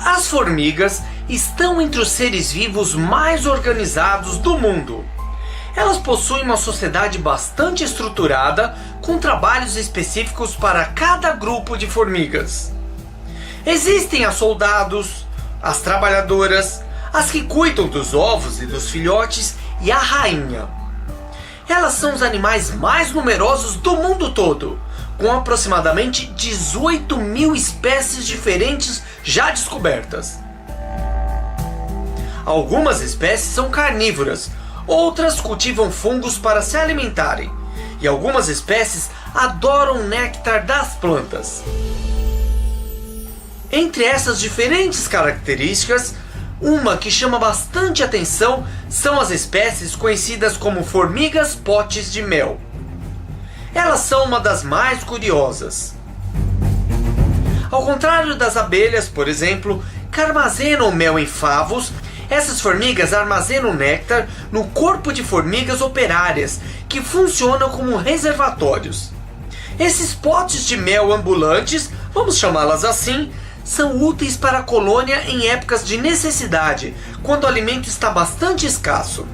As formigas estão entre os seres vivos mais organizados do mundo. Elas possuem uma sociedade bastante estruturada, com trabalhos específicos para cada grupo de formigas. Existem as soldados, as trabalhadoras, as que cuidam dos ovos e dos filhotes e a rainha. Elas são os animais mais numerosos do mundo todo, com aproximadamente 18 mil espécies diferentes já descobertas. Algumas espécies são carnívoras, outras cultivam fungos para se alimentarem, e algumas espécies adoram o néctar das plantas. Entre essas diferentes características, uma que chama bastante atenção são as espécies conhecidas como formigas potes de mel. Elas são uma das mais curiosas. Ao contrário das abelhas, por exemplo, que armazenam mel em favos, essas formigas armazenam néctar no corpo de formigas operárias, que funcionam como reservatórios. Esses potes de mel ambulantes, vamos chamá-las assim, são úteis para a colônia em épocas de necessidade, quando o alimento está bastante escasso.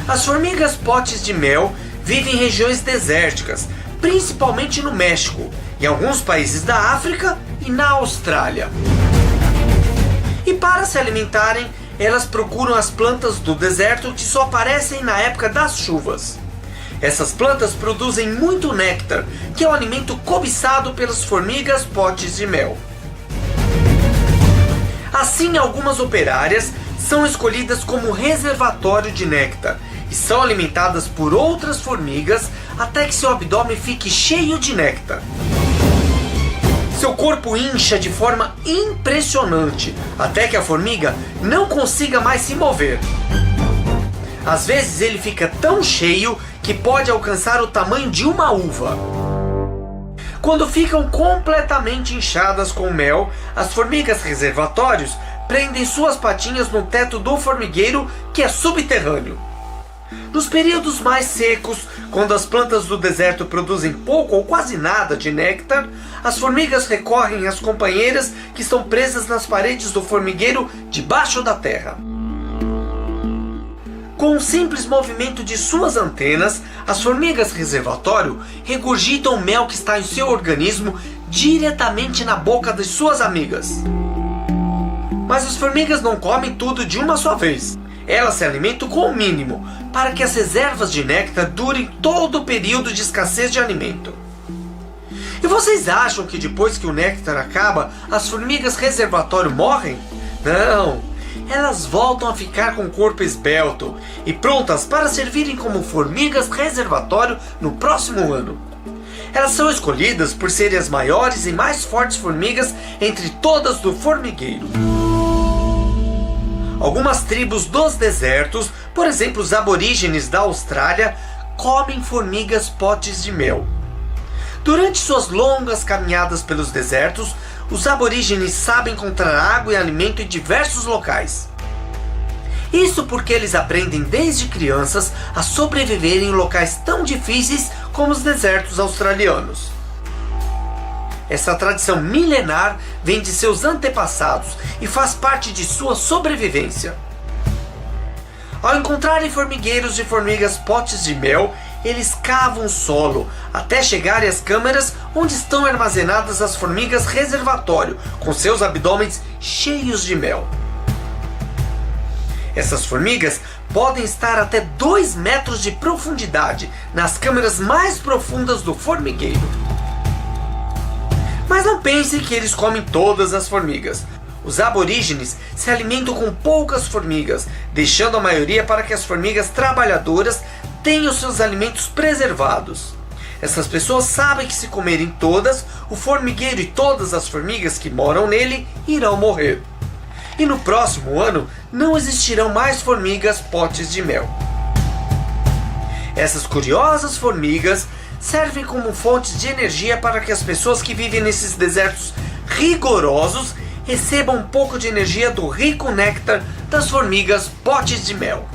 As formigas potes de mel vivem em regiões desérticas, principalmente no México, em alguns países da África e na Austrália. E para se alimentarem, elas procuram as plantas do deserto que só aparecem na época das chuvas. Essas plantas produzem muito néctar, que é o alimento cobiçado pelas formigas potes de mel. Assim, algumas operárias são escolhidas como reservatório de néctar e são alimentadas por outras formigas até que seu abdômen fique cheio de néctar. Seu corpo incha de forma impressionante, até que a formiga não consiga mais se mover. Às vezes ele fica tão cheio que pode alcançar o tamanho de uma uva. Quando ficam completamente inchadas com mel, as formigas reservatórios prendem suas patinhas no teto do formigueiro, que é subterrâneo. Nos períodos mais secos, quando as plantas do deserto produzem pouco ou quase nada de néctar, as formigas recorrem às companheiras que estão presas nas paredes do formigueiro debaixo da terra. Com um simples movimento de suas antenas, as formigas reservatório regurgitam o mel que está em seu organismo diretamente na boca de suas amigas. Mas as formigas não comem tudo de uma só vez. Elas se alimentam com o mínimo, para que as reservas de néctar durem todo o período de escassez de alimento. E vocês acham que depois que o néctar acaba, as formigas reservatório morrem? Não! Elas voltam a ficar com o corpo esbelto e prontas para servirem como formigas reservatório no próximo ano. Elas são escolhidas por serem as maiores e mais fortes formigas entre todas do formigueiro. Algumas tribos dos desertos, por exemplo os aborígenes da Austrália, comem formigas potes de mel. Durante suas longas caminhadas pelos desertos, os aborígenes sabem encontrar água e alimento em diversos locais. Isso porque eles aprendem desde crianças a sobreviver em locais tão difíceis como os desertos australianos. Essa tradição milenar vem de seus antepassados e faz parte de sua sobrevivência. Ao encontrarem formigueiros de formigas potes de mel, eles cavam o solo até chegarem às câmaras onde estão armazenadas as formigas reservatório, com seus abdômenes cheios de mel. Essas formigas podem estar até 2 metros de profundidade nas câmaras mais profundas do formigueiro. Mas não pense que eles comem todas as formigas. Os aborígenes se alimentam com poucas formigas, deixando a maioria para que as formigas trabalhadoras tenham seus alimentos preservados. Essas pessoas sabem que se comerem todas, o formigueiro e todas as formigas que moram nele irão morrer. E no próximo ano não existirão mais formigas potes de mel. Essas curiosas formigas servem como fontes de energia para que as pessoas que vivem nesses desertos rigorosos recebam um pouco de energia do rico néctar das formigas potes de mel.